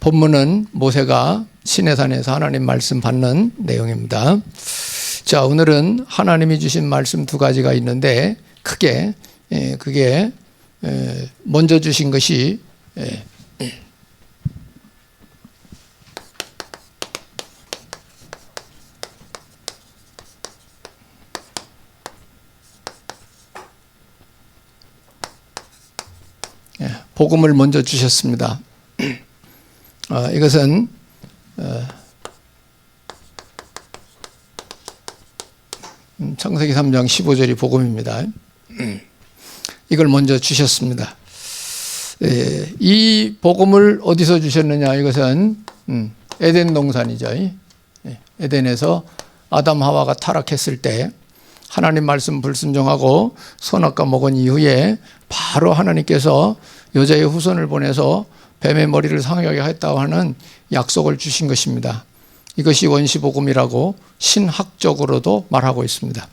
본문은 모세가 시내산에서 하나님 말씀 받는 내용입니다. 자, 오늘은 하나님이 주신 말씀 두 가지가 있는데 크게 그게 먼저 주신 것이 복음을 먼저 주셨습니다. 이것은 창세기 3장 15절이 복음입니다. 이걸 먼저 주셨습니다. 이 복음을 어디서 주셨느냐? 이것은 에덴 동산이죠. 에덴에서 아담 하와가 타락했을 때 하나님 말씀 불순종하고 선악과 먹은 이후에 바로 하나님께서 여자의 후손을 보내서 뱀의 머리를 상하게 했다고 하는 약속을 주신 것입니다. 이것이 원시복음이라고 신학적으로도 말하고 있습니다.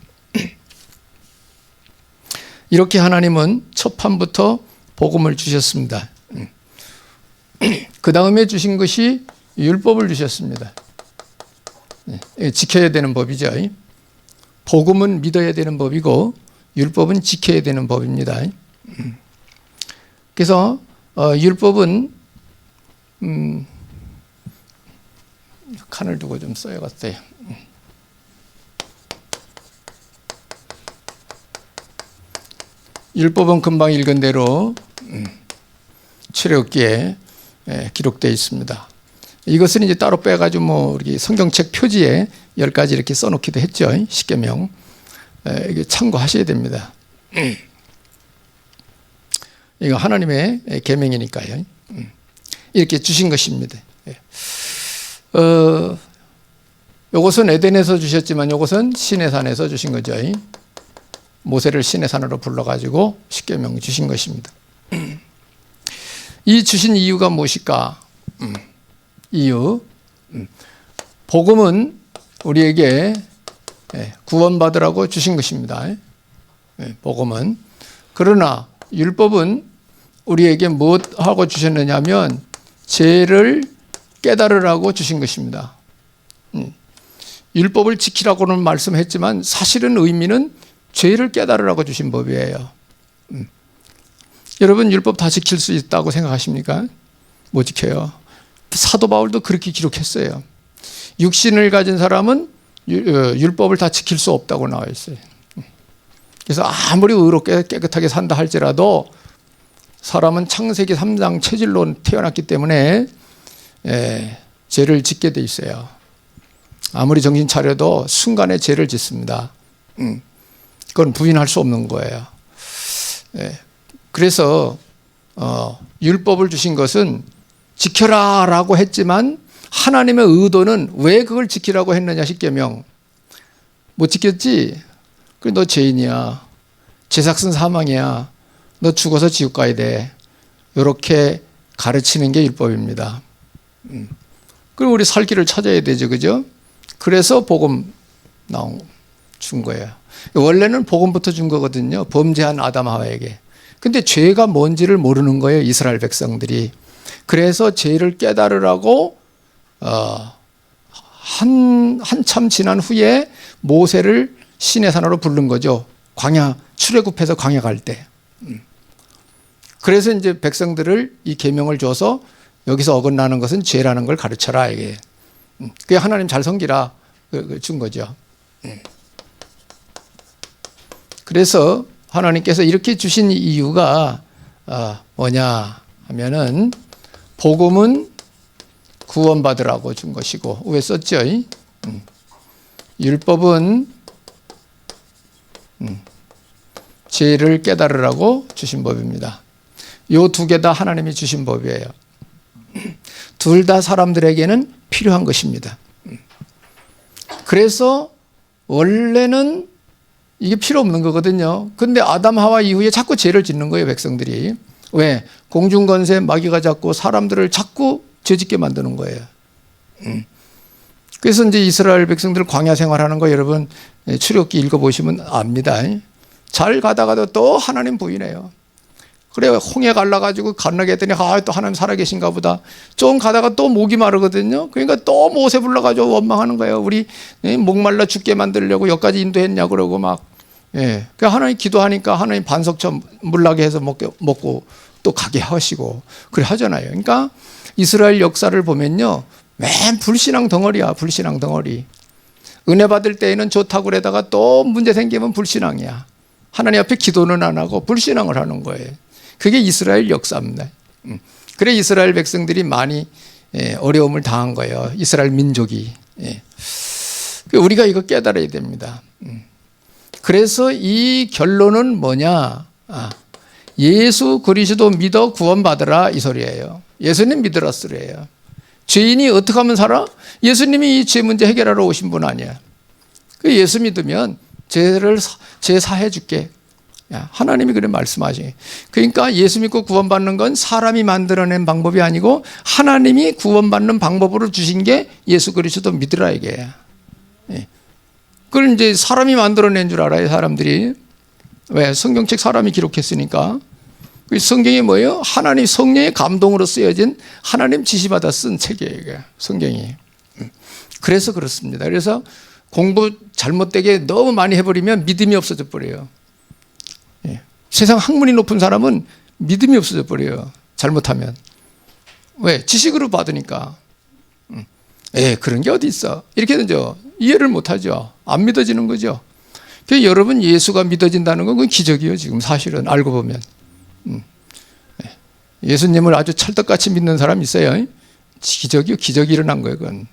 이렇게 하나님은 첫 판부터 복음을 주셨습니다. 그 다음에 주신 것이 율법을 주셨습니다. 지켜야 되는 법이죠. 복음은 믿어야 되는 법이고 율법은 지켜야 되는 법입니다. 그래서 율법은 칸을 두고 좀 써야겠어요. 율법은 금방 읽은 대로 출애굽기에 기록되어 있습니다. 이것은 이제 따로 빼가지고 뭐 우리 성경책 표지에 10가지 이렇게 써놓기도 했죠. 십계명. 이게 참고하셔야 됩니다. 이거 하나님의 계명이니까요. 이렇게 주신 것입니다. 이것은 에덴에서 주셨지만 이것은 시내산에서 주신 거죠. 모세를 시내산으로 불러가지고 십계명 주신 것입니다. 이 주신 이유가 무엇일까? 이유. 복음은 우리에게 구원받으라고 주신 것입니다. 복음은. 그러나 율법은 우리에게 무엇하고 주셨느냐 하면 죄를 깨달으라고 주신 것입니다. 율법을 지키라고는 말씀했지만 사실은 의미는 죄를 깨달으라고 주신 법이에요. 여러분 율법 다 지킬 수 있다고 생각하십니까? 못 지켜요. 사도 바울도 그렇게 기록했어요. 육신을 가진 사람은 율법을 다 지킬 수 없다고 나와 있어요. 그래서 아무리 의롭게 깨끗하게 산다 할지라도 사람은 창세기 3장 체질로 태어났기 때문에 죄를 짓게 돼 있어요. 아무리 정신 차려도 순간에 죄를 짓습니다. 그건 부인할 수 없는 거예요. 그래서 율법을 주신 것은 지켜라 라고 했지만 하나님의 의도는 왜 그걸 지키라고 했느냐? 십계명. 못 지켰지? 그래 너 죄인이야. 죄삭은 사망이야. 너 죽어서 지옥 가야 돼. 이렇게 가르치는 게 율법입니다. 그럼 우리 살 길을 찾아야 되죠. 그죠? 그래서 복음 준 거예요. 원래는 복음부터 준 거거든요. 범죄한 아담 하와에게. 근데 죄가 뭔지를 모르는 거예요. 이스라엘 백성들이. 그래서 죄를 깨달으라고 한참 지난 후에 모세를 시내산으로 부른 거죠. 광야 출애굽해서 광야 갈 때. 그래서 이제 백성들을 이 계명을 줘서 여기서 어긋나는 것은 죄라는 걸 가르쳐라 이게. 그게 하나님 잘 섬기라 준 거죠. 그래서 하나님께서 이렇게 주신 이유가 뭐냐 하면은 복음은 구원받으라고 준 것이고 왜 썼죠? 율법은 죄를 깨달으라고 주신 법입니다. 이 두 개 다 하나님이 주신 법이에요. 둘 다 사람들에게는 필요한 것입니다. 그래서 원래는 이게 필요 없는 거거든요. 근데 아담 하와 이후에 자꾸 죄를 짓는 거예요, 백성들이. 왜? 공중권세 마귀가 자꾸 사람들을 자꾸 죄짓게 만드는 거예요. 그래서 이제 이스라엘 백성들 광야 생활하는 거 여러분 출애굽기 읽어보시면 압니다. 잘 가다가도 또 하나님 부인해요. 그래 홍해 갈라가지고 건너게 했더니 또 하나님 살아계신가 보다. 좀 가다가 또 목이 마르거든요. 그러니까 또 모세 불러가지고 원망하는 거예요. 우리 목말라 죽게 만들려고 여기까지 인도했냐 그러고 막. 예. 그 하나님 기도하니까 하나님 반석처럼 물나게 해서 먹고 또 가게 하시고 그래 하잖아요. 그러니까 이스라엘 역사를 보면요, 맨 불신앙 덩어리야. 불신앙 덩어리. 은혜 받을 때에는 좋다고 그러다가 또 문제 생기면 불신앙이야. 하나님 앞에 기도는 안 하고 불신앙을 하는 거예요. 그게 이스라엘 역사입니다. 그래 이스라엘 백성들이 많이 어려움을 당한 거예요. 이스라엘 민족이. 우리가 이거 깨달아야 됩니다. 그래서 이 결론은 뭐냐? 예수 그리스도 믿어 구원받으라 이 소리예요. 예수님 믿으라 소리예요. 죄인이 어떻게 하면 살아? 예수님이 이 죄 문제 해결하러 오신 분 아니야. 그 예수 믿으면 죄 사해 줄게. 하나님이 그래 말씀하시. 그러니까 예수 믿고 구원받는 건 사람이 만들어낸 방법이 아니고 하나님이 구원받는 방법으로 주신 게 예수 그리스도 믿으라 이게. 그걸 이제 사람이 만들어낸 줄 알아요, 사람들이. 왜? 성경책 사람이 기록했으니까. 성경이 뭐예요? 하나님 성령의 감동으로 쓰여진 하나님 지시받아 쓴 책이에요, 이게. 성경이. 그래서 그렇습니다. 그래서 공부 잘못되게 너무 많이 해버리면 믿음이 없어져 버려요. 세상 학문이 높은 사람은 믿음이 없어져 버려요. 잘못하면. 왜? 지식으로 받으니까. 그런 게 어디 있어. 이렇게 되죠. 이해를 못하죠. 안 믿어지는 거죠. 그래서 여러분 예수가 믿어진다는 건 그건 기적이에요. 지금 사실은 알고 보면. 예수님을 아주 찰떡같이 믿는 사람 있어요. 기적이요. 기적이 일어난 거예요. 그건.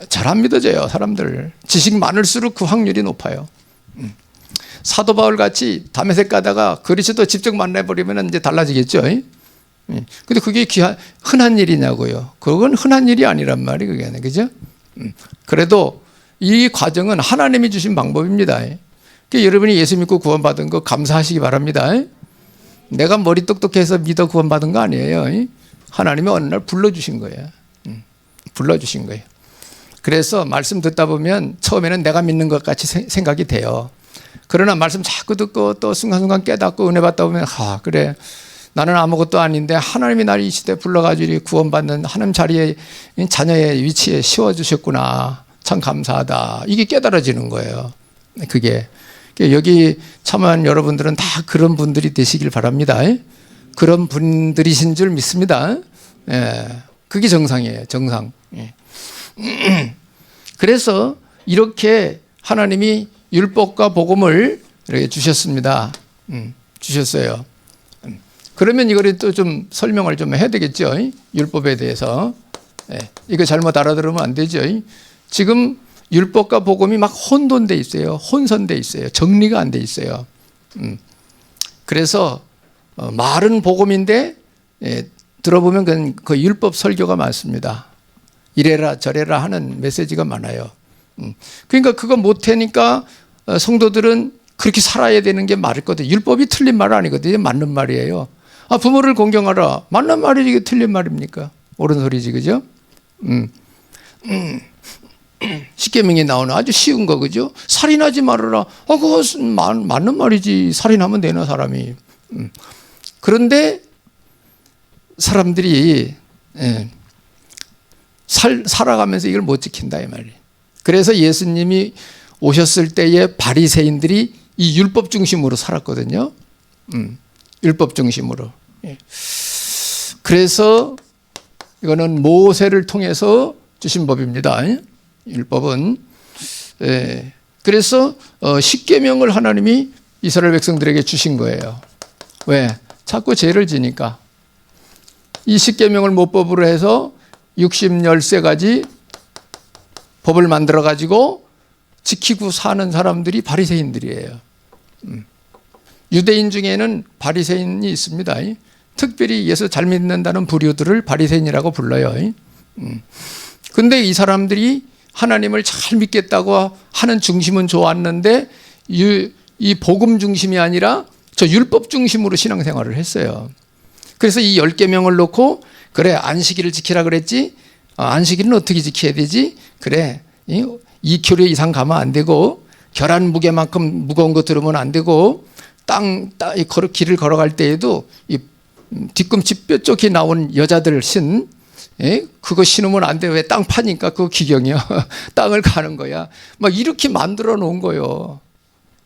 잘 안 믿어져요. 사람들. 지식 많을수록 그 확률이 높아요. 사도 바울 같이 다메섹 가다가 그리스도 직접 만나버리면 이제 달라지겠죠. 근데 그게 흔한 일이냐고요. 그건 흔한 일이 아니란 말이에요. 그게. 그죠? 그래도 이 과정은 하나님이 주신 방법입니다. 그러니까 여러분이 예수 믿고 구원받은 거 감사하시기 바랍니다. 내가 머리 똑똑해서 믿어 구원받은 거 아니에요. 하나님이 어느 날 불러주신 거예요. 불러주신 거예요. 그래서 말씀 듣다 보면 처음에는 내가 믿는 것 같이 생각이 돼요. 그러나 말씀 자꾸 듣고 또 순간순간 깨닫고 은혜 받다 보면 그래 나는 아무것도 아닌데 하나님이 나를 이 시대에 불러가지고 구원받는 하나님 자리에 자녀의 위치에 씌워주셨구나. 참 감사하다. 이게 깨달아지는 거예요. 그게 여기 참여한 여러분들은 다 그런 분들이 되시길 바랍니다. 그런 분들이신 줄 믿습니다. 그게 정상이에요. 정상. 그래서 이렇게 하나님이 율법과 복음을 이렇게 주셨습니다. 주셨어요. 그러면 이거를 또 좀 설명을 좀 해야 되겠죠. 율법에 대해서. 이거 잘못 알아들으면 안 되죠. 지금 율법과 복음이 막 혼돈돼 있어요. 혼선돼 있어요. 정리가 안 돼 있어요. 그래서 말은 복음인데 들어보면 그 율법 설교가 많습니다. 이래라 저래라 하는 메시지가 많아요. 그러니까 그거 못하니까 성도들은 그렇게 살아야 되는 게 맞거든요. 율법이 틀린 말 아니거든요. 맞는 말이에요. 부모를 공경하라. 맞는 말이지 이게 틀린 말입니까? 옳은 소리지, 그죠? 십계명이 나오는 아주 쉬운 거, 그죠? 살인하지 말아라. 그것은 맞는 말이지. 살인하면 되나 사람이. 그런데 사람들이 살아가면서 이걸 못 지킨다 이 말이에요. 그래서 예수님이 오셨을 때에 바리새인들이 이 율법 중심으로 살았거든요. 율법 중심으로. 그래서 이거는 모세를 통해서 주신 법입니다. 율법은. 그래서 십계명을 하나님이 이스라엘 백성들에게 주신 거예요. 왜? 자꾸 죄를 지니까. 이 십계명을 모법으로 해서 60열세가지 법을 만들어 가지고 지키고 사는 사람들이 바리새인들이에요. 유대인 중에는 바리새인이 있습니다. 특별히 예수 잘 믿는다는 부류들을 바리새인이라고 불러요. 근데 이 사람들이 하나님을 잘 믿겠다고 하는 중심은 좋았는데 이 복음 중심이 아니라 저 율법 중심으로 신앙생활을 했어요. 그래서 이 10계명을 놓고 그래 안식일을 지키라 그랬지. 안식일은 어떻게 지켜야 되지? 그래 2kg 이상 가면 안 되고 결한 무게만큼 무거운 거 들으면 안 되고 길을 걸어갈 때에도 이 뒤꿈치 뼈쪽이 나온 여자들 그거 신으면 안 돼. 왜 땅 파니까 그거 기경이야. 땅을 가는 거야. 막 이렇게 만들어 놓은 거예요.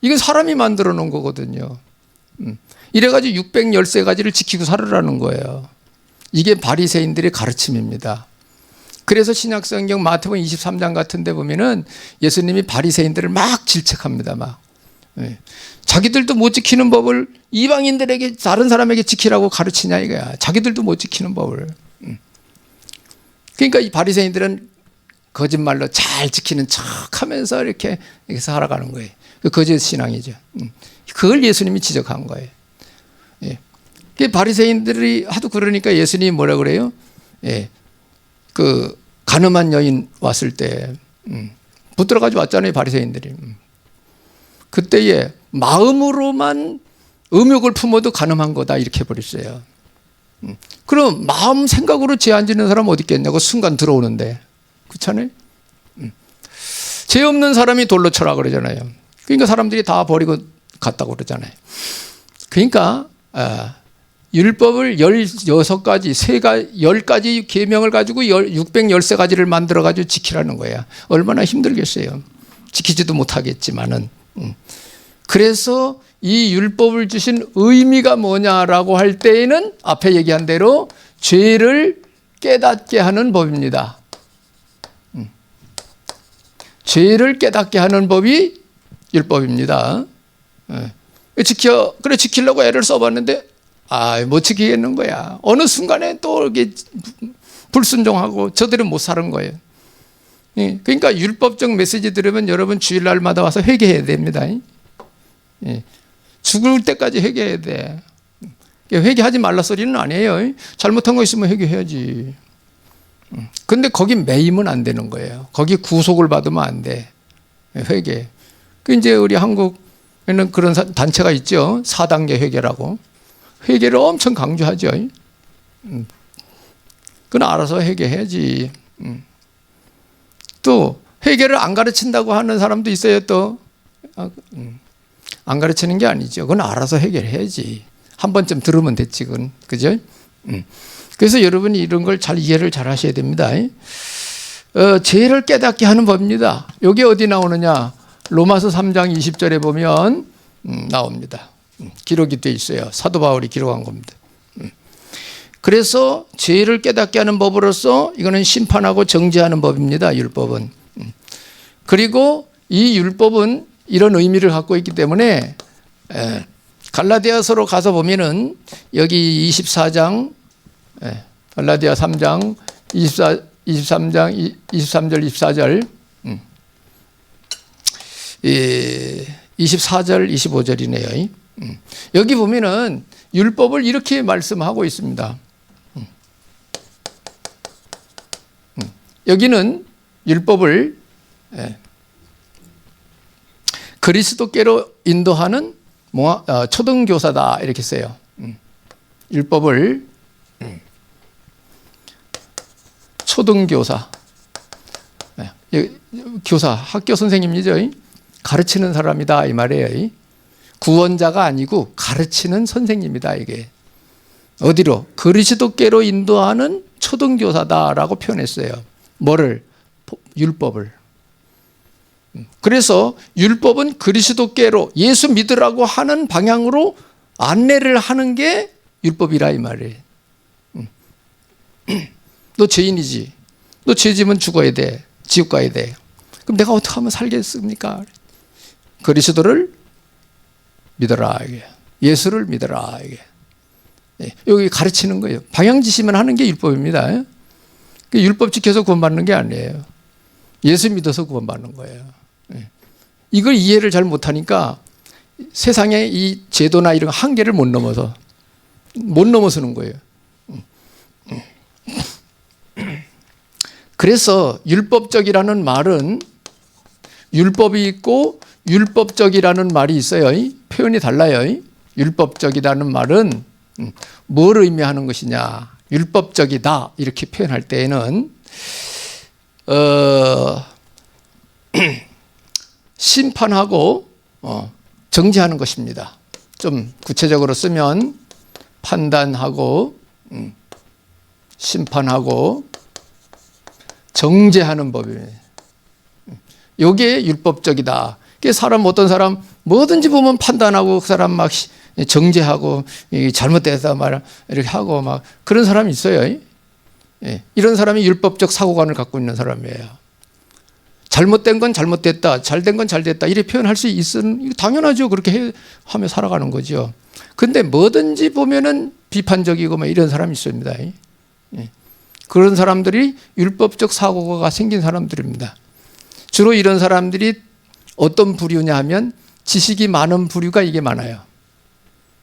이건 사람이 만들어 놓은 거거든요. 이래가지고 613가지를 지키고 살으라는 거예요. 이게 바리새인들의 가르침입니다. 그래서 신약성경 마태복음 23장 같은 데 보면은 예수님이 바리새인들을 막 질책합니다. 막. 자기들도 못 지키는 법을 이방인들에게, 다른 사람에게 지키라고 가르치냐 이거야. 자기들도 못 지키는 법을. 그러니까 이 바리새인들은 거짓말로 잘 지키는 척하면서 이렇게 살아가는 거예요. 그 거짓 신앙이죠. 그걸 예수님이 지적한 거예요. 바리새인들이 하도 그러니까 예수님이 뭐라 그래요? 그 가늠한 여인 왔을 때 붙들어가지고 왔잖아요, 바리새인들이. 그때에 마음으로만 음욕을 품어도 가늠한 거다 이렇게 해버렸어요. 그럼 마음 생각으로 죄 안 짓는 사람 어디 있겠냐고 순간 들어오는데, 그렇잖아요. 죄 없는 사람이 돌로 쳐라 그러잖아요. 그러니까 사람들이 다 버리고 갔다고 그러잖아요. 그러니까 율법을 16가지, 10가지 계명을 가지고 613가지를 만들어가지고 지키라는 거야. 얼마나 힘들겠어요. 지키지도 못하겠지만은. 그래서 이 율법을 주신 의미가 뭐냐라고 할 때에는 앞에 얘기한 대로 죄를 깨닫게 하는 법입니다. 죄를 깨닫게 하는 법이 율법입니다. 그래 지키려고 애를 써봤는데 못 지키겠는 거야. 어느 순간에 또 이렇게 불순종하고 저들은 못 사는 거예요. 그러니까 율법적 메시지 들으면 여러분 주일날마다 와서 회개해야 됩니다. 죽을 때까지 회개해야 돼. 회개하지 말라 소리는 아니에요. 잘못한 거 있으면 회개해야지. 근데 거기 매이면 안 되는 거예요. 거기 구속을 받으면 안 돼. 회개. 이제 우리 한국에는 그런 단체가 있죠. 4단계 회개라고. 회개를 엄청 강조하죠. 그건 알아서 회개해야지. 또 회개를 안 가르친다고 하는 사람도 있어요. 또 안 가르치는 게 아니죠. 그건 알아서 해결해야지. 한 번쯤 들으면 됐지, 그건. 그죠? 그래서 여러분이 이런 걸 잘 이해를 잘 하셔야 됩니다. 죄를 깨닫게 하는 법입니다. 여기 어디 나오느냐? 로마서 3장 20절에 보면 나옵니다. 기록이 돼 있어요. 사도 바울이 기록한 겁니다. 그래서 죄를 깨닫게 하는 법으로서 이거는 심판하고 정죄하는 법입니다. 율법은. 그리고 이 율법은 이런 의미를 갖고 있기 때문에 갈라디아서로 가서 보면은 여기 24장, 갈라디아 3장 23장 23절 24절 24절 25절이네요. 여기 보면은 율법을 이렇게 말씀하고 있습니다. 여기는 율법을 그리스도께로 인도하는 초등교사다 이렇게 써요. 율법을 초등교사, 교사, 학교 선생님이죠. 가르치는 사람이다 이 말이에요. 구원자가 아니고 가르치는 선생님이다 이게. 어디로? 그리스도께로 인도하는 초등교사다라고 표현했어요. 뭐를? 율법을. 그래서 율법은 그리스도께로 예수 믿으라고 하는 방향으로 안내를 하는 게 율법이라 이 말이에요. 너 죄인이지. 너 죄지면 죽어야 돼. 지옥 가야 돼. 그럼 내가 어떻게 하면 살겠습니까? 그리스도를 믿어라 이게. 예수를 믿어라 이게. 여기 가르치는 거예요. 방향 지시만 하는 게 율법입니다. 율법 지켜서 구원받는 게 아니에요. 예수 믿어서 구원받는 거예요. 이걸 이해를 잘 못하니까 세상의 이 제도나 이런 한계를 못 넘어서는 거예요. 그래서 율법적이라는 말은 율법이 있고 율법적이라는 말이 있어요. 표현이 달라요. 율법적이라는 말은 뭘 의미하는 것이냐? 율법적이다 이렇게 표현할 때에는 심판하고 정죄하는 것입니다. 좀 구체적으로 쓰면 판단하고 심판하고 정죄하는 법이에요. 이게 율법적이다. 사람 어떤 사람 뭐든지 보면 판단하고 그 사람 막 정죄하고 잘못돼서 말 이렇게 하고 막 그런 사람이 있어요. 이런 사람이 율법적 사고관을 갖고 있는 사람이에요. 잘못된 건 잘못됐다, 잘된 건 잘됐다 이렇게 표현할 수 있으면 당연하죠. 그렇게 하며 살아가는 거죠. 근데 뭐든지 보면은 비판적이고 막 이런 사람이 있습니다. 그런 사람들이 율법적 사고가 생긴 사람들입니다. 주로 이런 사람들이 어떤 부류냐 하면 지식이 많은 부류가 이게 많아요.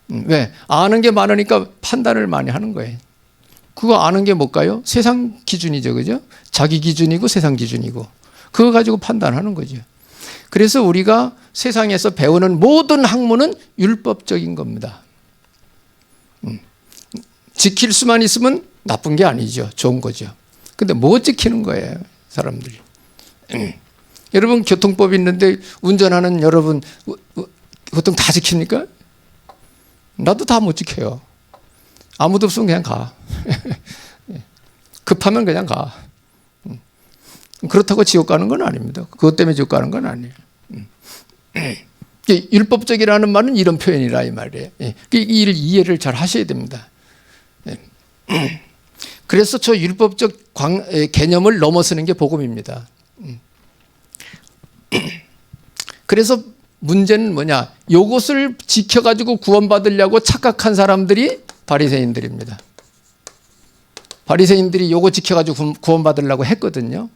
왜? 아는 게 많으니까 판단을 많이 하는 거예요. 그거 아는 게 뭘까요? 세상 기준이죠. 그죠? 자기 기준이고 세상 기준이고. 그거 가지고 판단하는 거죠. 그래서 우리가 세상에서 배우는 모든 학문은 율법적인 겁니다. 지킬 수만 있으면 나쁜 게 아니죠. 좋은 거죠. 근데 못 지키는 거예요. 사람들이. 여러분 교통법이 있는데 운전하는 여러분 교통 다 지킵니까? 나도 다 못 지켜요. 아무도 없으면 그냥 가. 급하면 그냥 가. 그렇다고 지옥 가는 건 아닙니다. 그것 때문에 지옥 가는 건 아니에요. 율법적이라는 말은 이런 표현이라 이 말이에요. 이 이해를 잘 하셔야 됩니다. 그래서 저 율법적 개념을 넘어서는 게 복음입니다. 그래서 문제는 뭐냐? 요것을 지켜가지고 구원받으려고 착각한 사람들이 바리새인들입니다. 바리새인들이 요거 지켜가지고 구원받으려고 했거든요.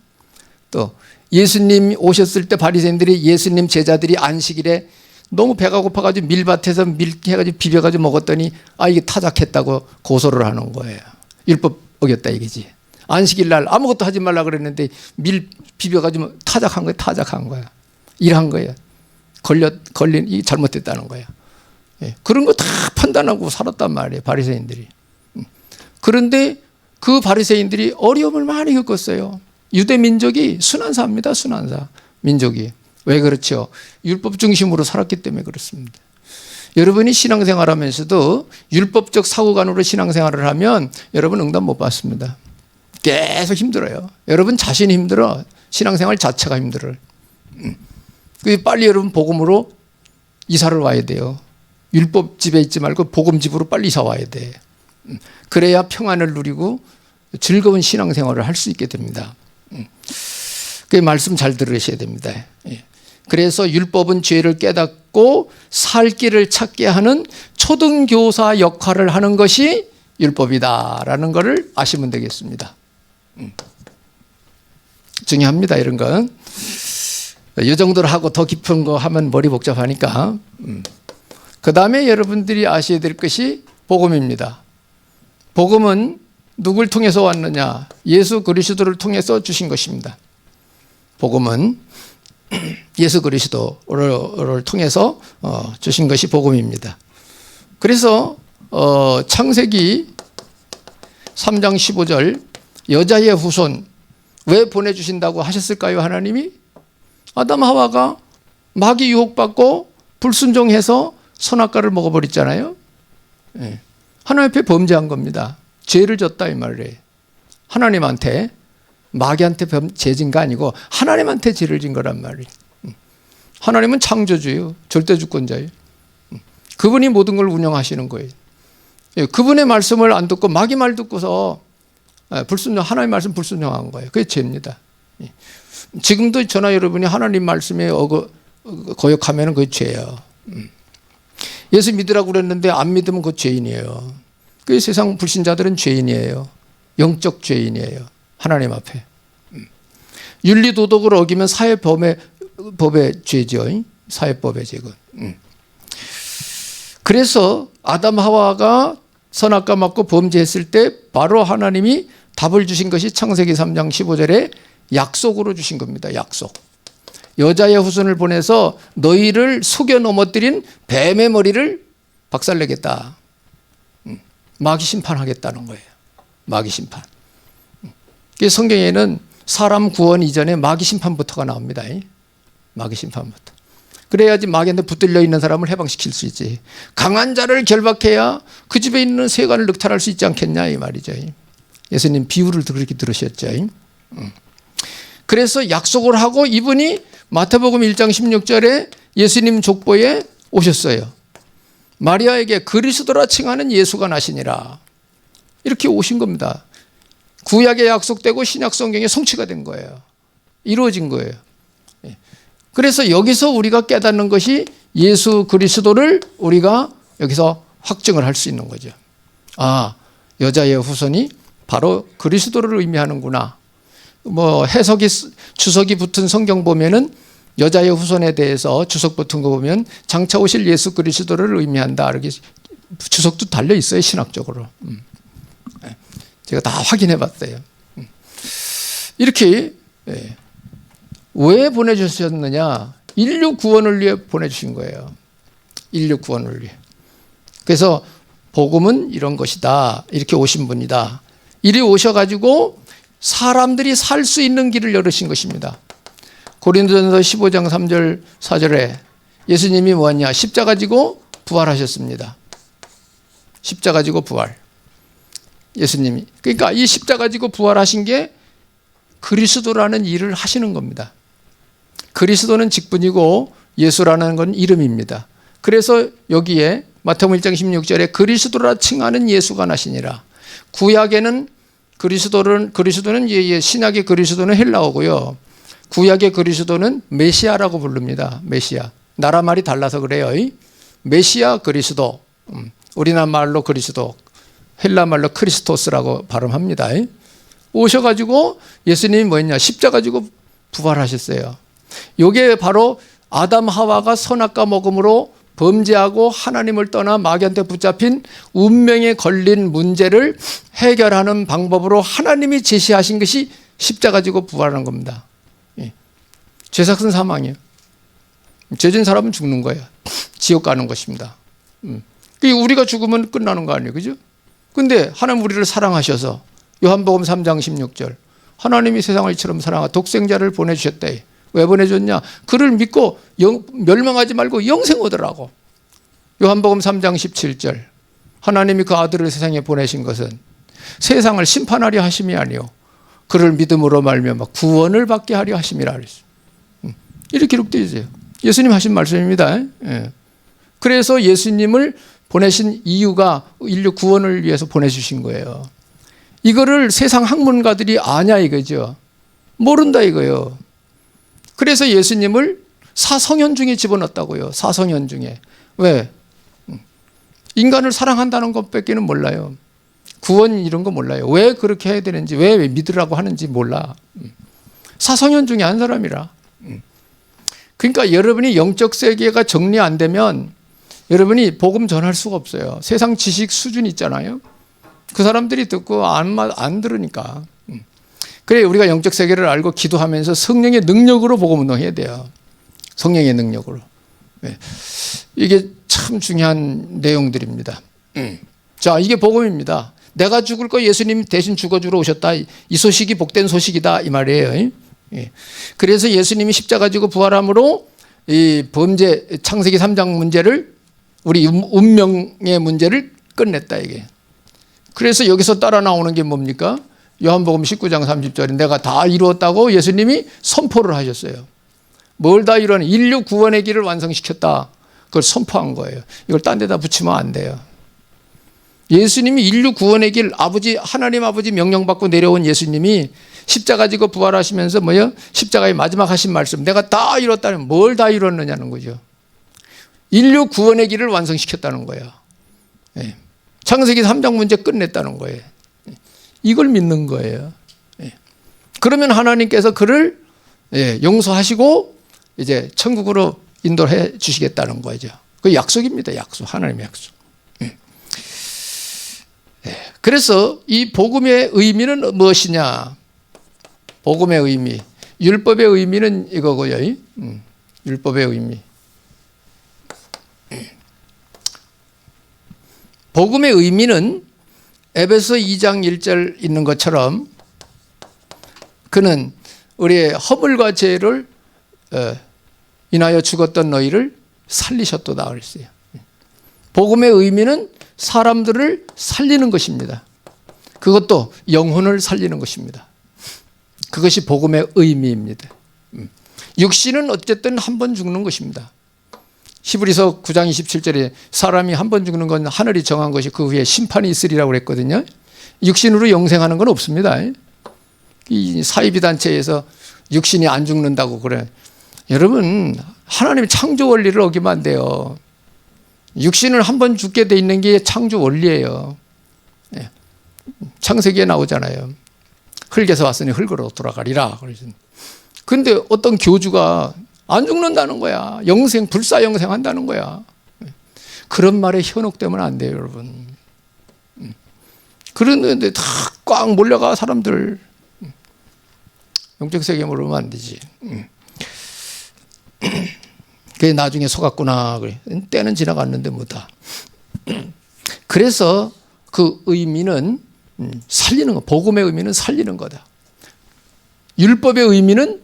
또 예수님 오셨을 때 바리새인들이 예수님 제자들이 안식일에 너무 배가 고파가지고 밀밭에서 밀 해가지고 비벼가지고 먹었더니 이게 타작했다고 고소를 하는 거예요. 율법 어겼다 이거지. 안식일 날 아무것도 하지 말라 그랬는데 밀 비벼가지고 타작한 거예요. 타작한 거야. 일한 거예요. 걸린 잘못됐다는 거예요. 그런 거 다 판단하고 살았단 말이에요. 바리새인들이. 그런데 그 바리새인들이 어려움을 많이 겪었어요. 유대 민족이 순환사입니다. 순환사 민족이. 왜 그렇죠? 율법 중심으로 살았기 때문에 그렇습니다. 여러분이 신앙생활하면서도 율법적 사고관으로 신앙생활을 하면 여러분 응답 못 받습니다. 계속 힘들어요. 여러분 자신이 힘들어. 신앙생활 자체가 힘들어요. 빨리 여러분 복음으로 이사를 와야 돼요. 율법집에 있지 말고 복음집으로 빨리 이사 와야 돼. 그래야 평안을 누리고 즐거운 신앙생활을 할 수 있게 됩니다. 그 말씀 잘 들으셔야 됩니다. 그래서 율법은 죄를 깨닫고 살 길을 찾게 하는 초등교사 역할을 하는 것이 율법이다라는 것을 아시면 되겠습니다. 중요합니다. 이런 건. 이 정도로 하고 더 깊은 거 하면 머리 복잡하니까. 그 다음에 여러분들이 아셔야 될 것이 복음입니다. 복음은 누굴 통해서 왔느냐? 예수 그리스도를 통해서 주신 것입니다. 복음은 예수 그리스도를 통해서 주신 것이 복음입니다. 그래서 창세기 3장 15절 여자의 후손 왜 보내주신다고 하셨을까요? 하나님이 아담 하와가 마귀 유혹받고 불순종해서 선악과를 먹어버렸잖아요. 하나님 앞에 범죄한 겁니다. 죄를 졌다 이 말이에요. 하나님한테 마귀한테 죄진 거 아니고 하나님한테 죄를 진 거란 말이에요. 하나님은 창조주예요. 절대주권자예요. 그분이 모든 걸 운영하시는 거예요. 그분의 말씀을 안 듣고 마귀 말 듣고서 하나님 말씀 불순종한 거예요. 그게 죄입니다. 지금도 저나 여러분이 하나님 말씀에 거역하면 그게 죄예요. 예수 믿으라고 그랬는데 안 믿으면 그거 죄인이에요. 그 세상 불신자들은 죄인이에요. 영적 죄인이에요. 하나님 앞에. 윤리도덕을 어기면 사회법의 죄죠. 사회법의 죄건. 그래서 아담 하와가 선악과 맞고 범죄했을 때 바로 하나님이 답을 주신 것이 창세기 3장 15절에 약속으로 주신 겁니다. 약속. 여자의 후손을 보내서 너희를 속여 넘어뜨린 뱀의 머리를 박살내겠다. 마귀 심판하겠다는 거예요. 마귀 심판. 성경에는 사람 구원 이전에 마귀 심판부터가 나옵니다. 마귀 심판부터. 그래야지 마귀한테 붙들려 있는 사람을 해방시킬 수 있지. 강한 자를 결박해야 그 집에 있는 세관을 늑탈할 수 있지 않겠냐 이 말이죠. 예수님 비유를 그렇게 들으셨죠. 그래서 약속을 하고 이분이 마태복음 1장 16절에 예수님 족보에 오셨어요. 마리아에게 그리스도라 칭하는 예수가 나시니라. 이렇게 오신 겁니다. 구약에 약속되고 신약 성경에 성취가 된 거예요. 이루어진 거예요. 그래서 여기서 우리가 깨닫는 것이 예수 그리스도를 우리가 여기서 확증을 할 수 있는 거죠. 아, 여자의 후손이 바로 그리스도를 의미하는구나. 뭐 해석이 주석이 붙은 성경 보면은 여자의 후손에 대해서 주석 붙은 거 보면 장차 오실 예수 그리스도를 의미한다. 이렇게 주석도 달려 있어요, 신학적으로. 제가 다 확인해 봤어요. 이렇게 왜 보내주셨느냐? 인류 구원을 위해 보내주신 거예요. 인류 구원을 위해. 그래서 복음은 이런 것이다. 이렇게 오신 분이다. 이리 오셔가지고 사람들이 살 수 있는 길을 열으신 것입니다. 고린도전서 15장 3절 4절에 예수님이 뭐냐? 십자가 지고 부활하셨습니다. 십자가 지고 부활. 예수님이. 그러니까 이 십자가 지고 부활하신 게 그리스도라는 일을 하시는 겁니다. 그리스도는 직분이고 예수라는 건 이름입니다. 그래서 여기에 마태복음 1장 16절에 그리스도라 칭하는 예수가 나시니라. 구약에는 그리스도는 신약의 그리스도는 헬라어고요. 구약의 그리스도는 메시아라고 부릅니다. 메시아. 나라 말이 달라서 그래요. 메시아 그리스도. 우리나라 말로 그리스도. 헬라 말로 크리스토스라고 발음합니다. 오셔가지고 예수님이 뭐였냐? 십자가 지고 부활하셨어요. 이게 바로 아담 하와가 선악과 먹음으로 범죄하고 하나님을 떠나 마귀한테 붙잡힌 운명에 걸린 문제를 해결하는 방법으로 하나님이 제시하신 것이 십자가 지고 부활하는 겁니다. 죄삭은 사망이에요. 죄진 사람은 죽는 거예요. 지옥 가는 것입니다. 우리가 죽으면 끝나는 거 아니에요, 그죠? 근데 하나님 우리를 사랑하셔서 요한복음 3장 16절 하나님이 세상을 이처럼 사랑하 독생자를 보내주셨대. 왜 보내줬냐? 그를 믿고 멸망하지 말고 영생 얻으라고. 요한복음 3장 17절 하나님이 그 아들을 세상에 보내신 것은 세상을 심판하려 하심이 아니요 그를 믿음으로 말미암아 구원을 받게 하려 하심이라 그랬어요. 이렇게 기록되어 있어요. 예수님 하신 말씀입니다. 그래서 예수님을 보내신 이유가 인류 구원을 위해서 보내주신 거예요. 이거를 세상 학문가들이 아냐 이거죠. 모른다 이거예요. 그래서 예수님을 사성현 중에 집어넣었다고요. 사성현 중에. 왜? 인간을 사랑한다는 것밖에는 몰라요. 구원 이런 거 몰라요. 왜 그렇게 해야 되는지, 왜 믿으라고 하는지 몰라. 사성현 중에 한 사람이라. 그러니까 여러분이 영적 세계가 정리 안 되면 여러분이 복음 전할 수가 없어요. 세상 지식 수준 있잖아요. 그 사람들이 듣고 안 들으니까. 그래 우리가 영적 세계를 알고 기도하면서 성령의 능력으로 복음 운동해야 돼요. 성령의 능력으로. 이게 참 중요한 내용들입니다. 자, 이게 복음입니다. 내가 죽을 거 예수님 대신 죽어주러 오셨다. 이 소식이 복된 소식이다 이 말이에요. 그래서 예수님이 십자가 지고 부활함으로 이 범죄 창세기 3장 문제를 우리 운명의 문제를 끝냈다 이게. 그래서 여기서 따라 나오는 게 뭡니까? 요한복음 19장 30절에 내가 다 이루었다고 예수님이 선포를 하셨어요. 뭘 다 이루었냐? 인류 구원의 길을 완성시켰다. 그걸 선포한 거예요. 이걸 딴 데다 붙이면 안 돼요. 예수님이 인류 구원의 길, 하나님 아버지 명령받고 내려온 예수님이 십자가 지고 부활하시면서 십자가의 마지막 하신 말씀, 내가 다 이뤘다는, 뭘 다 이뤘느냐는 거죠. 인류 구원의 길을 완성시켰다는 거예요. 창세기 3장 문제 끝냈다는 거예요. 이걸 믿는 거예요. 그러면 하나님께서 그를 용서하시고 이제 천국으로 인도해 주시겠다는 거죠. 그 약속입니다. 약속. 하나님의 약속. 그래서 이 복음의 의미는 무엇이냐? 복음의 의미. 율법의 의미는 이거고요. 율법의 의미. 복음의 의미는 에베소 2장 1절 있는 것처럼 그는 우리의 허물과 죄를 인하여 죽었던 너희를 살리셨도다 그랬어요. 복음의 의미는 사람들을 살리는 것입니다. 그것도 영혼을 살리는 것입니다. 그것이 복음의 의미입니다. 육신은 어쨌든 한 번 죽는 것입니다. 히브리서 9장 27절에 사람이 한 번 죽는 건 하늘이 정한 것이 그 후에 심판이 있으리라고 그랬거든요. 육신으로 영생하는 건 없습니다. 이 사이비단체에서 육신이 안 죽는다고 그래. 여러분, 하나님의 창조 원리를 어기면 안 돼요. 육신을 한 번 죽게 돼 있는 게 창조 원리예요. 창세기에 나오잖아요. 흙에서 왔으니 흙으로 돌아가리라. 그런데 어떤 교주가 안 죽는다는 거야. 영생, 불사 영생 한다는 거야. 그런 말에 현혹되면 안 돼요, 여러분. 그런데 다 꽉 몰려가 사람들. 영적 세계 모르면 안 되지. 그게 나중에 속았구나. 그래. 때는 지나갔는데 뭐다. 그래서 그 의미는 살리는 거. 복음의 의미는 살리는 거다. 율법의 의미는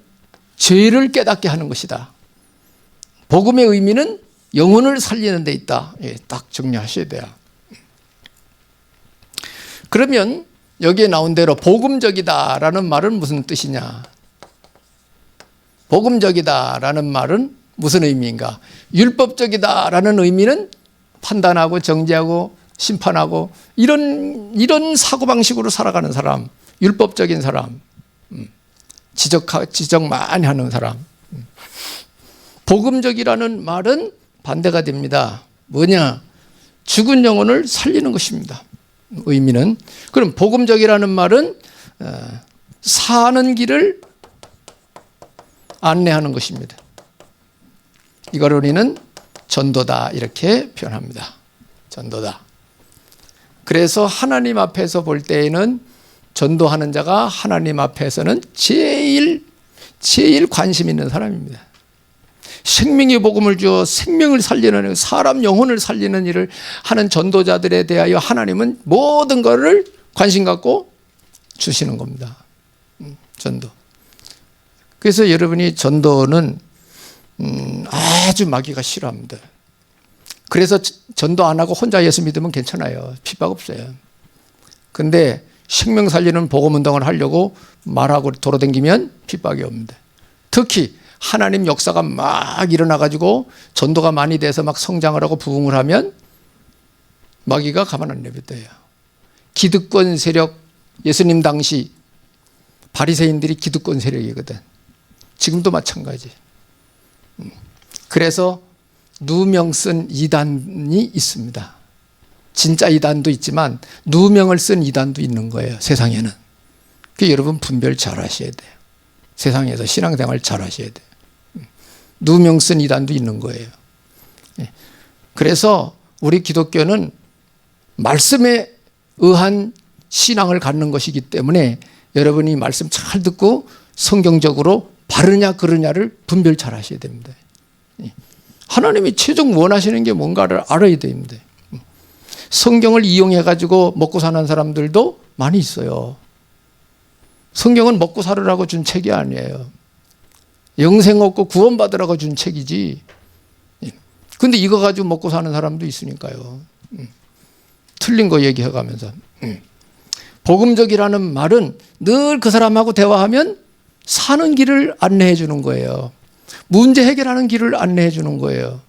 죄를 깨닫게 하는 것이다. 복음의 의미는 영혼을 살리는 데 있다. 예, 딱 정리하셔야 돼요. 그러면 여기에 나온 대로 복음적이다라는 말은 무슨 뜻이냐? 복음적이다라는 말은 무슨 의미인가? 율법적이다라는 의미는 판단하고 정죄하고 심판하고 이런 사고방식으로 살아가는 사람, 율법적인 사람, 지적 많이 하는 사람. 복음적이라는 말은 반대가 됩니다. 뭐냐? 죽은 영혼을 살리는 것입니다. 의미는. 그럼 복음적이라는 말은 사는 길을 안내하는 것입니다. 이걸 우리는 전도다 이렇게 표현합니다. 전도다. 그래서 하나님 앞에서 볼 때에는 전도하는 자가 하나님 앞에서는 제일 관심 있는 사람입니다. 생명의 복음을 주어 생명을 살리는, 사람 영혼을 살리는 일을 하는 전도자들에 대하여 하나님은 모든 것을 관심 갖고 주시는 겁니다. 전도. 그래서 여러분이 전도는 아주 마귀가 싫어합니다. 그래서 전도 안 하고 혼자 예수 믿으면 괜찮아요. 핍박 없어요. 근데 생명 살리는 복음 운동을 하려고 말하고 돌아다니면 핍박이 옵니다. 특히 하나님 역사가 막 일어나가지고 전도가 많이 돼서 막 성장을 하고 부흥을 하면 마귀가 가만 안 내버려요. 기득권 세력, 예수님 당시 바리새인들이 기득권 세력이거든. 지금도 마찬가지. 그래서 누명 쓴 이단이 있습니다. 진짜 이단도 있지만 누명을 쓴 이단도 있는 거예요. 세상에는. 그 여러분 분별 잘 하셔야 돼요. 세상에서 신앙생활 잘 하셔야 돼요. 누명 쓴 이단도 있는 거예요. 그래서 우리 기독교는 말씀에 의한 신앙을 갖는 것이기 때문에 여러분이 말씀 잘 듣고 성경적으로 바르냐 그르냐를 분별 잘 하셔야 됩니다. 하나님이 최종 원하시는 게 뭔가를 알아야 됩니다. 성경을 이용해 가지고 먹고 사는 사람들도 많이 있어요. 성경은 먹고 살으라고 준 책이 아니에요. 영생 얻고 구원받으라고 준 책이지. 근데 이거 가지고 먹고 사는 사람도 있으니까요. 틀린 거 얘기해 가면서. 복음적이라는 말은 늘 그 사람하고 대화하면 사는 길을 안내해 주는 거예요. 문제 해결하는 길을 안내해 주는 거예요.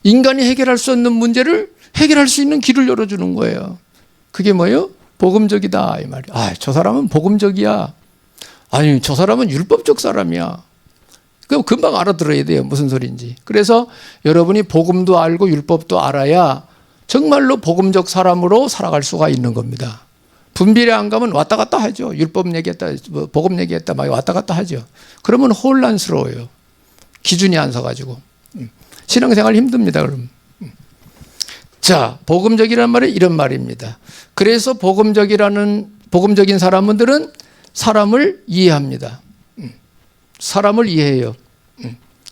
인간이 해결할 수 없는 문제를 해결할 수 있는 길을 열어주는 거예요. 그게 뭐예요? 복음적이다 이 말이에요. 아, 저 사람은 복음적이야. 아니, 저 사람은 율법적 사람이야. 그럼 금방 알아들어야 돼요. 무슨 소리인지. 그래서 여러분이 복음도 알고 율법도 알아야 정말로 복음적 사람으로 살아갈 수가 있는 겁니다. 분별이 안 가면 왔다 갔다 하죠. 율법 얘기했다, 복음 얘기했다, 막 왔다 갔다 하죠. 그러면 혼란스러워요. 기준이 안 서가지고. 신앙생활 힘듭니다, 그럼. 자, 복음적이라는 말은 이런 말입니다. 그래서 복음적인 사람들은 사람을 이해합니다. 사람을 이해해요.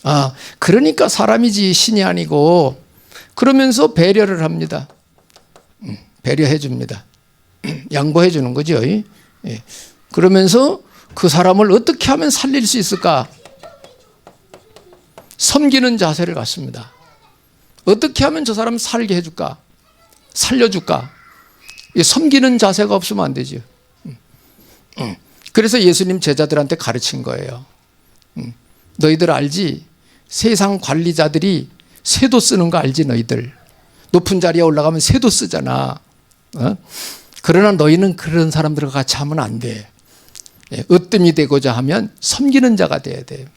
아, 그러니까 사람이지 신이 아니고, 그러면서 배려를 합니다. 배려해 줍니다. 양보해 주는 거죠. 예. 그러면서 그 사람을 어떻게 하면 살릴 수 있을까? 섬기는 자세를 갖습니다. 어떻게 하면 저 사람 살게 해줄까? 살려줄까? 이 섬기는 자세가 없으면 안 되죠. 그래서 예수님 제자들한테 가르친 거예요. 너희들 알지? 세상 관리자들이 세도 쓰는 거 알지? 너희들 높은 자리에 올라가면 세도 쓰잖아. 그러나 너희는 그런 사람들과 같이 하면 안 돼. 으뜸이 되고자 하면 섬기는 자가 돼야 돼.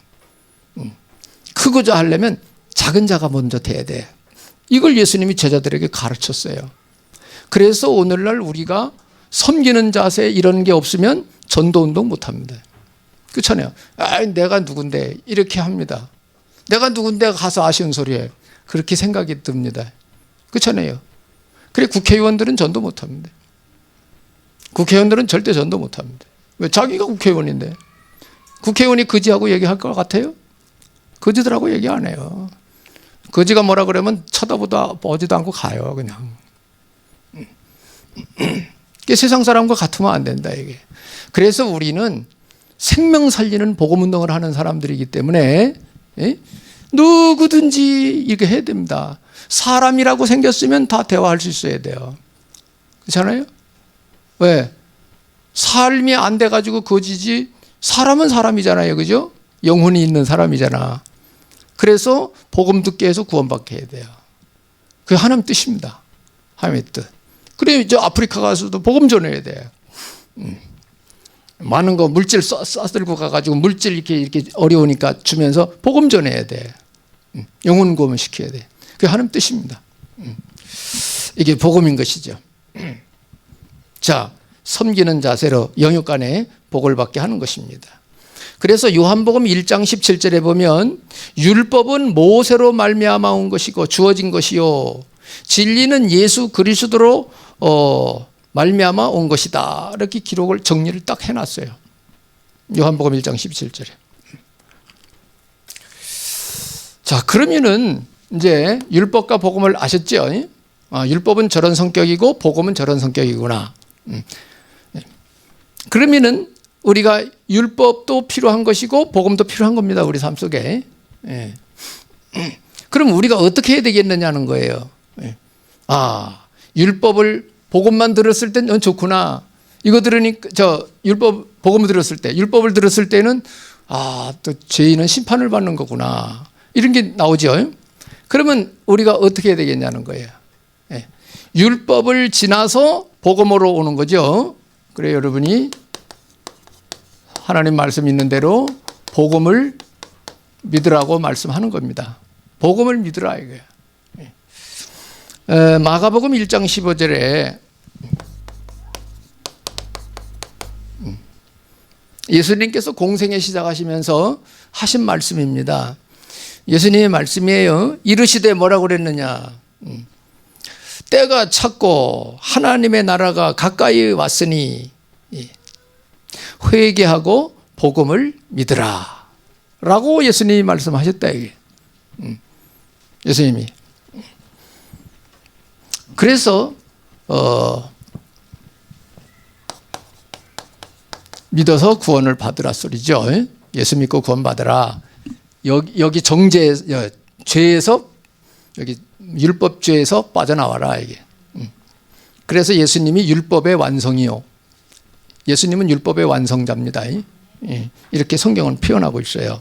크고자 하려면 작은 자가 먼저 돼야 돼. 이걸 예수님이 제자들에게 가르쳤어요. 그래서 오늘날 우리가 섬기는 자세 이런 게 없으면 전도운동 못합니다. 그렇잖아요. 내가 누군데 이렇게 합니다. 내가 누군데 가서 아쉬운 소리해. 그렇게 생각이 듭니다. 그렇잖아요. 그래 국회의원들은 전도 못합니다. 국회의원들은 절대 전도 못합니다. 왜? 자기가 국회의원인데. 국회의원이 거지하고 얘기할 것 같아요? 거지들하고 얘기 안 해요. 거지가 뭐라 그러면 쳐다보지도 않고 가요. 그냥. 이게 세상 사람과 같으면 안 된다 이게. 그래서 우리는 생명 살리는 복음운동을 하는 사람들이기 때문에 누구든지 이렇게 해야 됩니다. 사람이라고 생겼으면 다 대화할 수 있어야 돼요. 그렇잖아요? 왜? 삶이 안 돼가지고 거지지. 사람은 사람이잖아요. 그죠? 영혼이 있는 사람이잖아. 그래서 복음 듣게 해서 구원받게 해야 돼요. 그게 하나님 뜻입니다. 하나님의 뜻. 그래 저 아프리카 가서도 복음 전해야 돼. 많은 거 물질 싸들고 가가지고 물질 이렇게 어려우니까 주면서 복음 전해야 돼. 영혼 구원 시켜야 돼. 그게 하나님 뜻입니다. 이게 복음인 것이죠. 자, 섬기는 자세로 영육 간에 복을 받게 하는 것입니다. 그래서 요한복음 1장 17절에 보면 율법은 모세로 말미암아 온 것이고 주어진 것이요 진리는 예수 그리스도로 말미암아 온 것이다. 이렇게 기록을 정리를 딱 해놨어요. 요한복음 1장 17절에. 자, 그러면은 이제 율법과 복음을 아셨죠? 율법은 저런 성격이고 복음은 저런 성격이구나. 그러면은 우리가 율법도 필요한 것이고 복음도 필요한 겁니다. 우리 삶 속에. 그럼 우리가 어떻게 해야 되겠느냐는 거예요. 율법을 복음만 들었을 땐 좋구나. 이거 들으니까 복음을 들었을 때, 율법을 들었을 때는 또 죄인은 심판을 받는 거구나. 이런 게 나오죠. 그러면 우리가 어떻게 해야 되겠냐는 거예요. 율법을 지나서 복음으로 오는 거죠. 그래 여러분이 하나님 말씀 있는 대로 복음을 믿으라고 말씀하는 겁니다. 복음을 믿으라 이거예요. 마가복음 1장 15절에 예수님께서 공생애 시작하시면서 하신 말씀입니다. 예수님의 말씀이에요. 이르시되 뭐라고 그랬느냐. 때가 찼고 하나님의 나라가 가까이 왔으니 회개하고 복음을 믿으라 라고 예수님이 말씀하셨다 이게. 예수님이. 그래서 믿어서 구원을 받으라 소리죠. 예수 믿고 구원 받으라. 여기 죄에서 여기 율법죄에서 빠져나와라 이게. 그래서 예수님이 율법의 완성이요. 예수님은 율법의 완성자입니다. 이렇게 성경은 표현하고 있어요.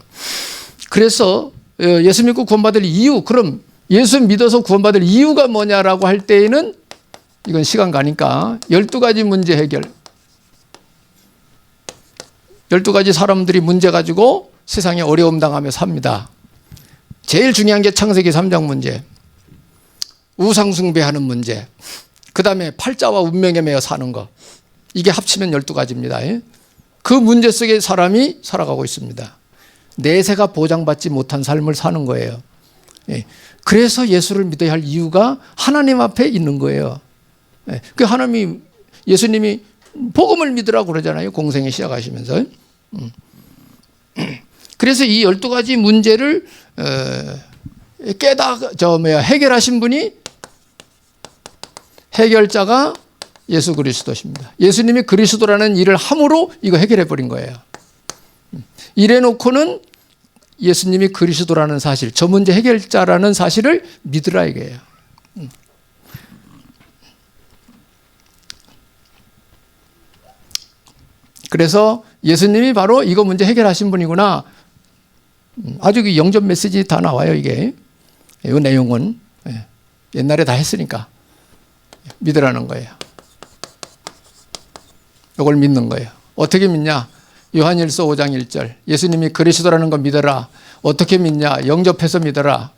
그래서 예수 믿고 구원받을 이유, 그럼 예수 믿어서 구원받을 이유가 뭐냐라고 할 때에는 이건 시간 가니까 12가지 문제 해결. 12가지 사람들이 문제 가지고 세상에 어려움 당하며 삽니다. 제일 중요한 게 창세기 3장 문제. 우상 숭배하는 문제. 그 다음에 팔자와 운명에 매여 사는 거. 이게 합치면 12가지입니다. 그 문제 속에 사람이 살아가고 있습니다. 내세가 보장받지 못한 삶을 사는 거예요. 그래서 예수를 믿어야 할 이유가 하나님 앞에 있는 거예요. 그 하나님이 예수님이 복음을 믿으라고 그러잖아요. 공생에 시작하시면서. 그래서 이 12가지 문제를 해결하신 분이 해결자가 예수 그리스도십니다. 예수님이 그리스도라는 일을 함으로 이거 해결해 버린 거예요. 이래 놓고는 예수님이 그리스도라는 사실, 저 문제 해결자라는 사실을 믿으라 이거예요. 그래서 예수님이 바로 이거 문제 해결하신 분이구나. 아주 그 영접 메시지 다 나와요, 이게. 이 내용은. 옛날에 다 했으니까. 믿으라는 거예요. 이걸 믿는 거예요. 어떻게 믿냐? 요한일서 5장 1절. 예수님이 그리스도라는 거 믿어라. 어떻게 믿냐? 영접해서 믿어라.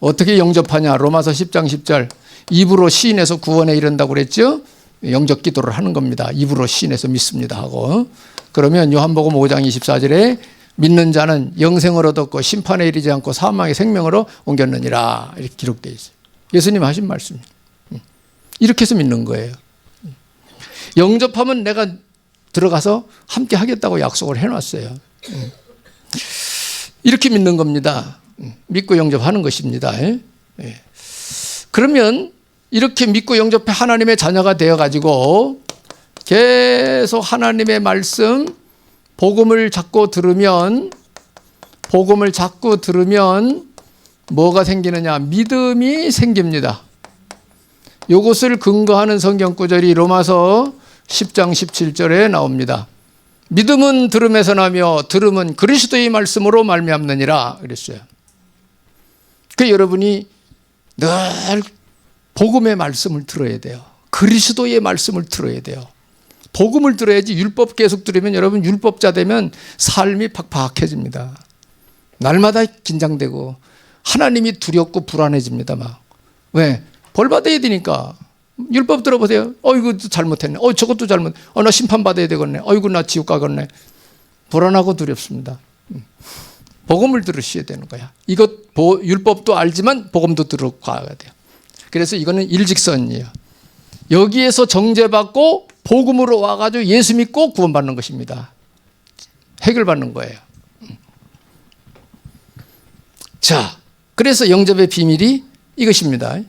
어떻게 영접하냐? 로마서 10장 10절. 입으로 시인해서 구원에 이른다고 그랬죠? 영접 기도를 하는 겁니다. 입으로 시인해서 믿습니다 하고. 그러면 요한복음 5장 24절에 믿는 자는 영생을 얻었고 심판에 이르지 않고 사망의 생명으로 옮겼느니라 이렇게 기록되어 있어요. 예수님 하신 말씀입니다. 이렇게 해서 믿는 거예요. 영접하면 내가 들어가서 함께 하겠다고 약속을 해놨어요. 이렇게 믿는 겁니다. 믿고 영접하는 것입니다. 그러면 이렇게 믿고 영접해 하나님의 자녀가 되어가지고 계속 하나님의 말씀, 복음을 자꾸 들으면 뭐가 생기느냐? 믿음이 생깁니다. 이것을 근거하는 성경 구절이 로마서 10장 17절에 나옵니다. 믿음은 들음에서 나며 들음은 그리스도의 말씀으로 말미암느니라 그랬어요. 그 여러분이 늘 복음의 말씀을 들어야 돼요. 그리스도의 말씀을 들어야 돼요. 복음을 들어야지. 율법 계속 들으면 여러분 율법자 되면 삶이 팍팍해집니다. 날마다 긴장되고 하나님이 두렵고 불안해집니다. 막. 왜? 벌 받아야 되니까. 율법 들어보세요. 이것도 잘못했네. 저것도 잘못. 나 심판받아야 되겠네. 이거 나 지옥 가겠네. 불안하고 두렵습니다. 복음을 들으셔야 되는 거야. 이것 율법도 알지만 복음도 들어가야 돼요. 그래서 이거는 일직선이에요. 여기에서 정죄받고 복음으로 와가지고 예수 믿고 구원받는 것입니다. 해결받는 거예요. 자, 그래서 영접의 비밀이 이것입니다.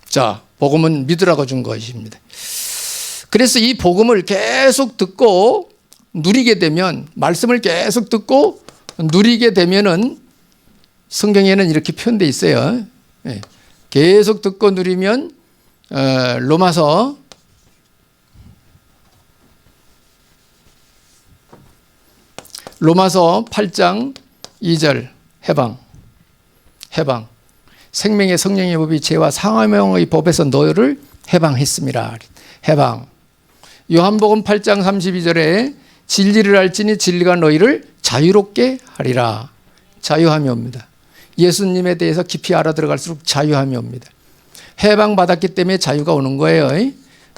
자, 복음은 믿으라고 준 것입니다. 그래서 이 복음을 계속 듣고 누리게 되면, 말씀을 계속 듣고 누리게 되면은 성경에는 이렇게 표현되어 있어요. 계속 듣고 누리면 로마서 8장 2절 해방. 생명의 성령의 법이 죄와 사망의 법에서 너를 해방했음이라. 해방. 요한복음 8장 32절에 진리를 알지니 진리가 너희를 자유롭게 하리라. 자유함이 옵니다. 예수님에 대해서 깊이 알아들어갈수록 자유함이 옵니다. 해방받았기 때문에 자유가 오는 거예요.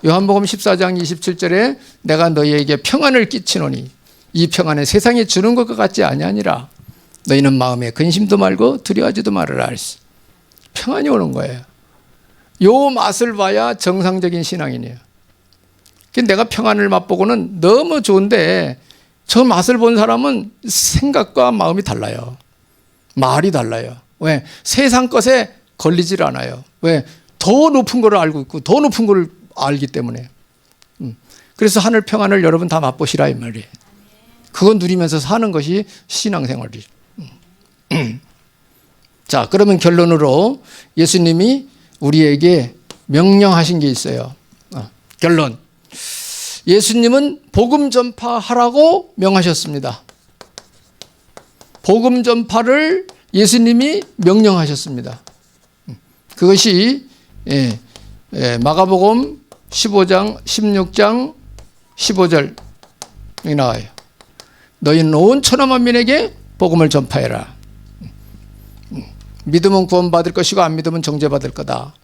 요한복음 14장 27절에 내가 너희에게 평안을 끼치노니 이 평안은 세상에 주는 것과 같지 아니하니라. 너희는 마음에 근심도 말고 두려워하지도 말으라. 평안이 오는 거예요. 요 맛을 봐야 정상적인 신앙인이에요. 내가 평안을 맛보고는 너무 좋은데 저 맛을 본 사람은 생각과 마음이 달라요. 말이 달라요. 왜? 세상 것에 걸리질 않아요. 왜? 더 높은 걸 알고 있고 더 높은 걸 알기 때문에. 그래서 하늘 평안을 여러분 다 맛보시라 이 말이에요. 그건 누리면서 사는 것이 신앙생활이죠. 자, 그러면 결론으로 예수님이 우리에게 명령하신 게 있어요. 결론. 예수님은 복음 전파하라고 명하셨습니다. 복음 전파를 예수님이 명령하셨습니다. 그것이 마가복음 15장, 16장, 15절이 나와요. 너희는 온 천하 만민에게 복음을 전파해라. 믿으면 구원받을 것이고 안 믿으면 정죄받을 거다.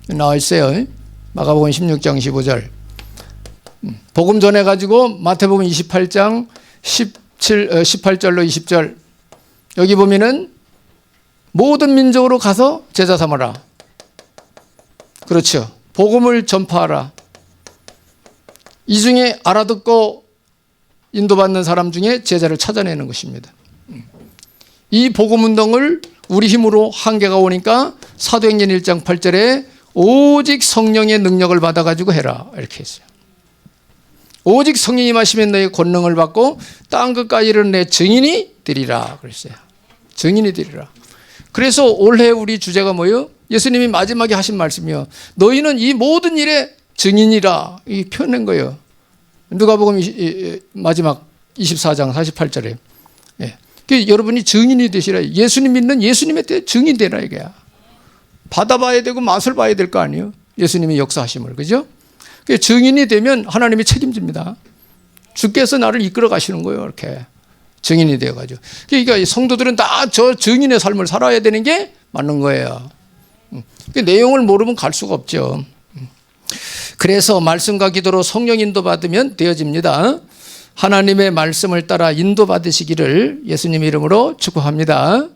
나와 있어요. 마가복음 16장 15절. 복음 전해가지고 마태복음 28장 18절로 20절. 여기 보면은 모든 민족으로 가서 제자 삼아라. 그렇죠. 복음을 전파하라. 이 중에 알아듣고 인도받는 사람 중에 제자를 찾아내는 것입니다. 이 복음 운동을 우리 힘으로 한계가 오니까 사도행전 1장 8절에 오직 성령의 능력을 받아가지고 해라 이렇게 했어요. 오직 성령이 임하시면 너희 권능을 받고 땅 끝까지 이르는 내 증인이 되리라 그랬어요. 증인이 되리라. 그래서 올해 우리 주제가 뭐예요? 예수님이 마지막에 하신 말씀이요. 너희는 이 모든 일의 증인이라 이 표현한 거예요. 누가복음 마지막 24장 48절에. 예. 여러분이 증인이 되시라. 예수님 믿는 예수님의 때 증인 되라 이거야. 받아봐야 되고 맛을 봐야 될 거 아니에요. 예수님이 역사하심을. 그죠? 증인이 되면 하나님이 책임집니다. 주께서 나를 이끌어 가시는 거예요. 이렇게. 증인이 되어가지고. 그러니까 성도들은 다 저 증인의 삶을 살아야 되는 게 맞는 거예요. 그 내용을 모르면 갈 수가 없죠. 그래서 말씀과 기도로 성령 인도 받으면 되어집니다. 하나님의 말씀을 따라 인도 받으시기를 예수님 이름으로 축복합니다.